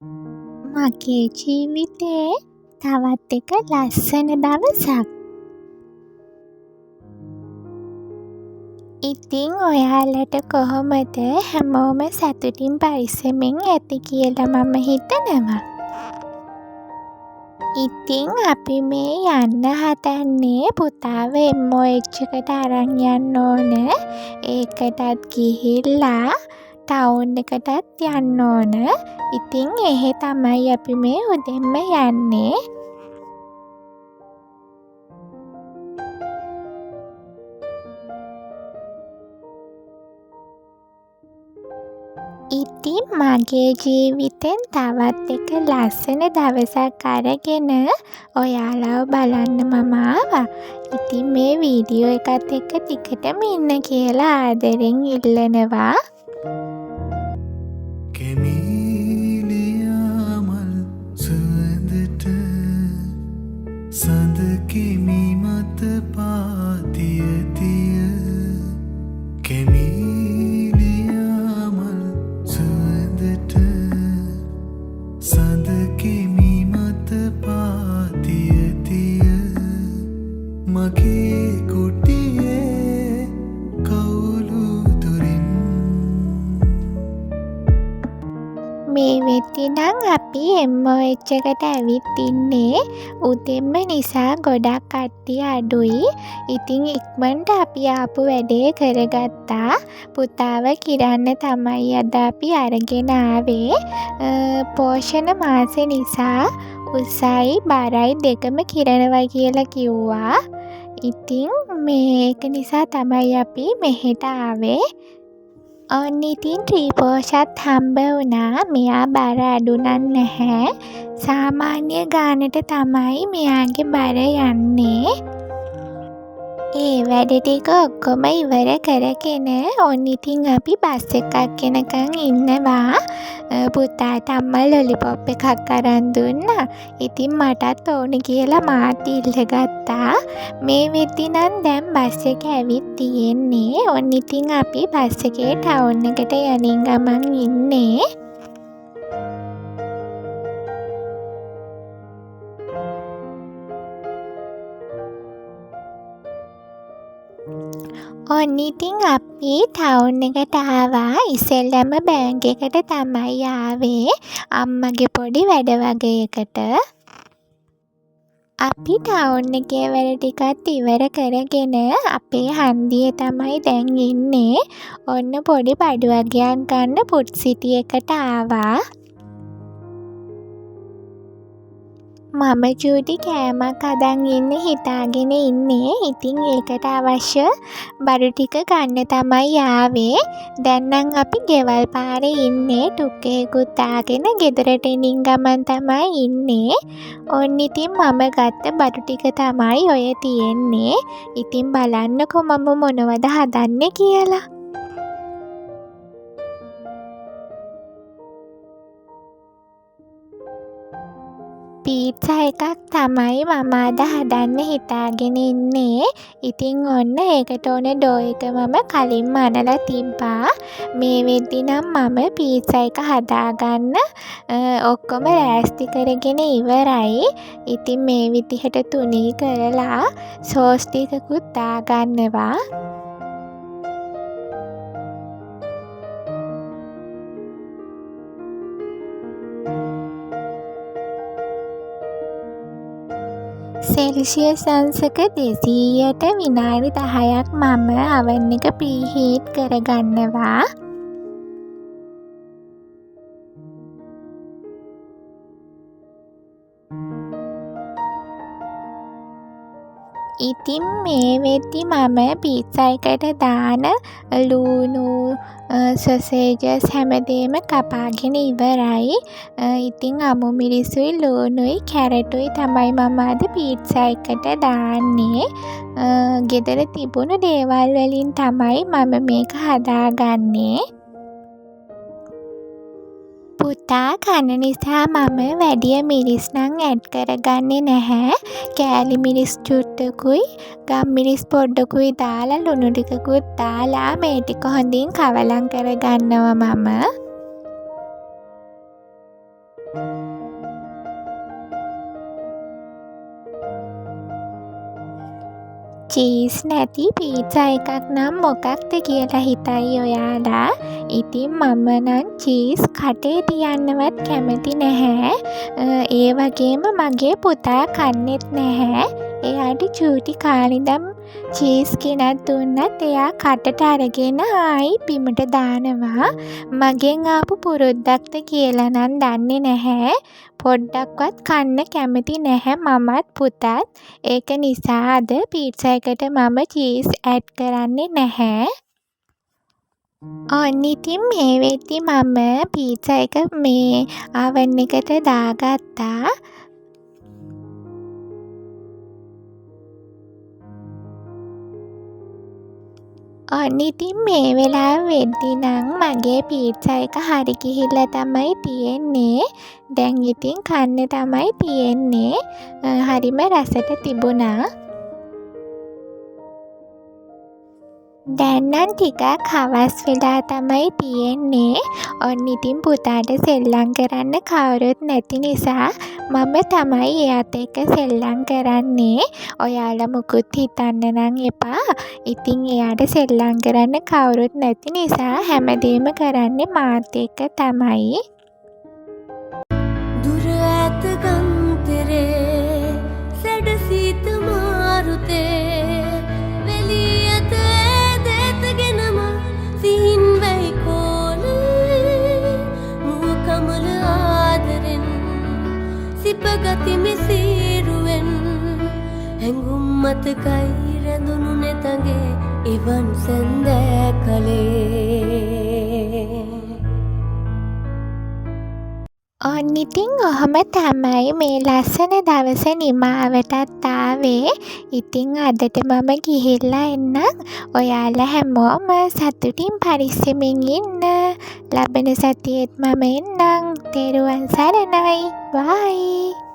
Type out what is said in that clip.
මගේ ජීවිතේ තවත් එක ලස්සන දවසක්. ඉතින් ඔයාලට කොහොමද හැමෝම සතුටින් පරිස්සමින් ඇති කියලා මම හිතනවා. ඉතින් අපි මේ යන්න හදන්නේ පුතාව MOH එකට අරන් යන්න ඕන. ඒකටත් ගිහිල්ලා ටවුන් එකටත් යන්න ඕන. ඉතින් එහෙ තමයි අපි මේ උදෙන්ම යන්නේ. ඉතින් මගේ ජීවිතෙන් තවත් එක ලස්සන දවසක් අරගෙන ඔයාලව බලන්න මම ආවා. ඉතින් මේ වීඩියෝ එකත් එක්ක ටිකටම ඉන්න කියලා ආදරෙන් ඉල්ලනවා. කෙමීලියාමල් සුවඳට සඳ කිමි මත පාතියතිය කෙමීලියාමල් සුවඳට සඳ කිමි මත පාතියතිය මගේ කුටියේ කවුළු දුරින් මේ වෙද්දි නම් අපි MOH එකට ඇවිත් ඉන්නේ. උදෙන්ම නිසා ගොඩක් කට්ටිය අඩුයි. ඉතින් ඉක්මනට අපි ආපු වැඩේ කරගත්තා. පුතාව කිරන්න තමයි අද අපි අරගෙන ආවේ. පෝෂණ මාසෙ නිසා උසයි බරයි දෙකම කිරනවා කියලා කිව්වා. ඉතින් මේක නිසා තමයි අපි මෙහෙට ආවේ. ඔන්න ඉතින් ත්‍රිපෝෂත් හම්බ වුණා. මෙයා බර අඩු නැහැ. සාමාන්‍ය ගානට තමයි මෙයාගේ බර යන්නේ. ඒ වැඩ ටික ඔක්කොම ඉවර කරගෙන ඔන්න ඉතින් අපි බස් එකක් එනකන් ඉන්නවා. පුතාට අම්මා ලොලිපොප් එකක් අරන් දුන්නා. ඉතින් මටත් ඕන කියලා මාත් ඉල්ලගත්තා. මේ වෙද්දි නම් දැන් බස් එක ඇවිත් තියෙන්නේ. ඔන්න ඉතින් අපි බස් එකේ ටවුන් එකට යනින් ගමන් ඉන්නේ. ඔන්න ඉතින් අපි ටවුන් එකට ආවා. ඉස්සෙල්ලම බෑග් එකට තමයි ආවේ. අම්මගේ පොඩි වැඩ වගයකට. අපි ටවුන් එකේ වැඩ ටිකත් ඉවර කරගෙන අපේ හන්දියේ තමයි දැන් ඉන්නේ. ඔන්න පොඩි බඩු වගයක් ගන්න පුඩ් සිටි එකට ආවා. මම ජූඩි කෑමක් හදන් ඉන්න හිතාගෙන ඉන්නේ. ඉතින් ඒකට අවශ්‍ය බඩු ටික ගන්න තමයි ආවේ. දැන් නම් අපි ගෙවල් පාරේ ඉන්නේ. ටුක්කේකුත් ආගෙන ගෙදරට එනින් ගමන් තමයි ඉන්නේ. ඔන්න ඉතින් මම ගත්ත බඩු ටික තමයි ඔය තියෙන්නේ. ඉතින් බලන්නකො මම මොනවද හදන්නේ කියලා. පීට්සා එකක් තමයි මම අද හදන්න හිතාගෙන ඉන්නේ. ඉතින් ඔන්න ඒකට ඕන ඩෝ එක මම කලින්ම අනලා තිබ්බා. මේ වෙද්දි නම් මම පීට්සා එක හදාගන්න ඔක්කොම ලෑස්ති කරගෙන ඉවරයි. ඉතින් මේ විදිහට තුනී කරලා සෝස් ටිකකුත් දාගන්නවා. සෙල්සියස් අංශක 200ට විනාඩි 10ක් මම oven එක ප්‍රීහීට් කරගන්නවා. ඉතින් මේ වෙද්දි මම පීට්සා එකට දාන ලූණු සොසේජස් හැමදේම කපාගෙන ඉවරයි. ඉතින් අමු මිරිසුයි ලූණුයි කැරටුයි තමයි මම අද පීට්සා එකට දාන්නේ. ගෙදර තිබුණු දේවල් වලින් තමයි මම මේක හදාගන්නේ. පුතා කන නිසා මම වැඩිය මිරිස් නම් ඇඩ් කරගන්නේ නැහැ. කෑලි මිරිස් චුට්ටකුයි ගම් මිරිස් පොඩ්ඩකුයි දාලා ලුණු ටිකකුත් දාලා මේ ටික හොඳින් කවලම් කරගන්නවා මම. චීස් නැති පීට්සා එකක් නම් මොකක්ද කියලා හිතයි ඔයාලා. ඉතින් මම නම් චීස් කටේ තියන්නවත් කැමති නැහැ. ඒ වගේම මගේ පුතා කන්නෙත් නැහැ. එයාට චූටි කාලේ ඉඳන් චීස් ගෙනත් දුන්නත් එයා කටට අරගෙන ආයි බිමට දානවා. මගෙන් ආපු පුරුද්දක්ද කියලා නම් දන්නේ නැහැ. පොඩ්ඩක්වත් කන්න කැමති නැහැ මමත් පුතත්. ඒක නිසා අද පීට්සා එකට මම චීස් ඇඩ් කරන්නේ නැහැ. ඔන්න ඉතින් මේ වෙද්දි මම පීට්සා එක මේ ආවන් එකට දාගත්තා. ඔන්න ඉතින් මේ වෙලාව වෙද්දි නම් මගේ පීට්සා එක හරි ගිහිල්ලා තමයි තියෙන්නේ. දැන් ඉතින් කන්න තමයි තියෙන්නේ. හරිම රසට තිබුණා. දැන් නම් ටිකක් හවස් වෙලා තමයි තියෙන්නේ. ඔන්න ඉතින් පුතාට සෙල්ලම් කරන්න කවුරුත් නැති නිසා මම තමයි එයාත් එක්ක සෙල්ලම් කරන්නේ. ඔයාලා මුකුත් හිතන්න නම් එපා. ඉතින් එයාට සෙල්ලම් කරන්න කවුරුත් නැති නිසා හැමදේම කරන්නේ මාත් එක්ක තමයි. දුර ඇත ගම්තරේ සැඩ සීත මාරුතේ වෙලී ඇත ඇදැතගෙනම සිහින් වැයි කෝලේ මුව කමල ආදරෙන් සිපගති මෙසීරුවෙන් හැඟුම් මතකයි රැඳුණු නෙතගේ එවන් සැන්දෑ කලේ. ඔන්න ඉතින් ඔහොම තමයි මේ ලස්සන දවස නිමාවටත් ආවේ. ඉතින් අදට මම ගිහිල්ලා එන්නම්. ඔයාලා හැමෝම සතුටින් පරිස්සමින් ඉන්න. ලබන සතියේත් මම එන්නම්. තෙරුවන් සරණයි. බයි.